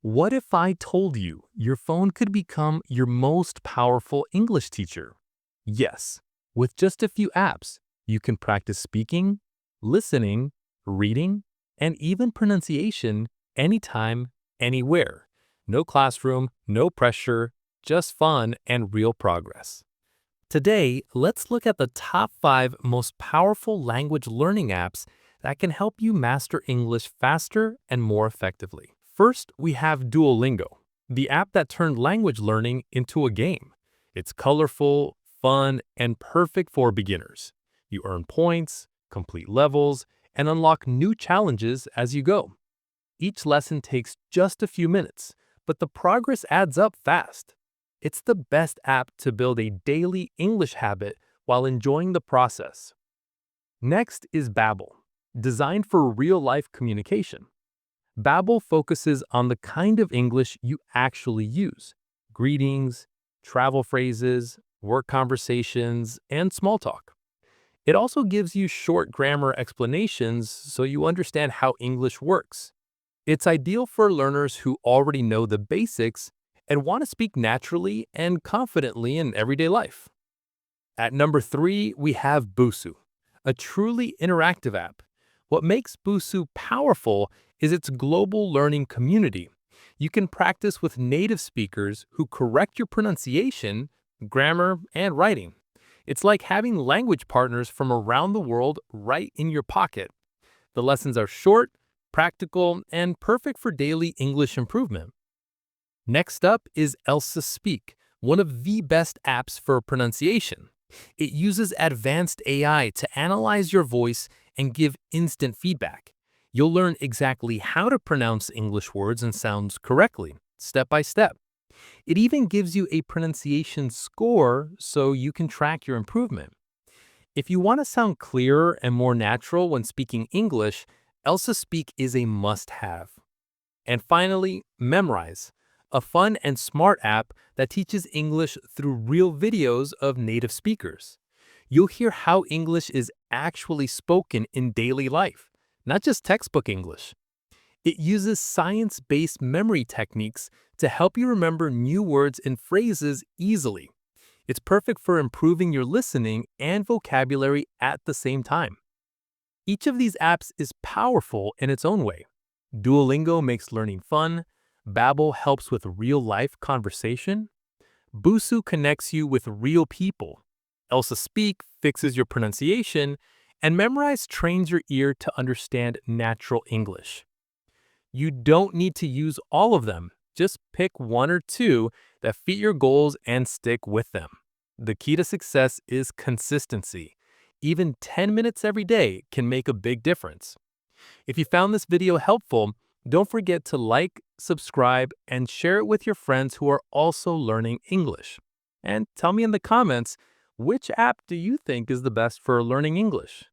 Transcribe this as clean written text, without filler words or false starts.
What if I told you your phone could become your most powerful English teacher? Yes, with just a few apps, you can practice speaking, listening, reading, and even pronunciation anytime, anywhere. No classroom, no pressure, just fun and real progress. Today, let's look at the top 5 most powerful language learning apps that can help you master English faster and more effectively. First, we have Duolingo, the app that turned language learning into a game. It's colorful, fun, and perfect for beginners. You earn points, complete levels, and unlock new challenges as you go. Each lesson takes just a few minutes, but the progress adds up fast. It's the best app to build a daily English habit while enjoying the process. Next is Babbel, designed for real-life communication. Babbel focuses on the kind of English you actually use: greetings, travel phrases, work conversations, and small talk. It also gives you short grammar explanations so you understand how English works. It's ideal for learners who already know the basics and want to speak naturally and confidently in everyday life. At number 3, we have Busuu, a truly interactive app. What makes Busuu powerful is its global learning community. You can practice with native speakers who correct your pronunciation, grammar, and writing. It's like having language partners from around the world right in your pocket. The lessons are short, practical, and perfect for daily English improvement. Next up is Elsa Speak, one of the best apps for pronunciation. It uses advanced AI to analyze your voice and give instant feedback. You'll learn exactly how to pronounce English words and sounds correctly, step by step. It even gives you a pronunciation score so you can track your improvement. If you want to sound clearer and more natural when speaking English, Elsa Speak is a must-have. And finally, Memrise, a fun and smart app that teaches English through real videos of native speakers. You'll hear how English is actually spoken in daily life, not just textbook English. It uses science-based memory techniques to help you remember new words and phrases easily. It's perfect for improving your listening and vocabulary at the same time. Each of these apps is powerful in its own way. Duolingo makes learning fun, Babbel helps with real-life conversation, Busuu connects you with real people, Elsa Speak fixes your pronunciation, and Memrise trains your ear to understand natural English. You don't need to use all of them. Just pick one or two that fit your goals and stick with them. The key to success is consistency. Even 10 minutes every day can make a big difference. If you found this video helpful, don't forget to like, subscribe, and share it with your friends who are also learning English. And tell me in the comments, which app do you think is the best for learning English?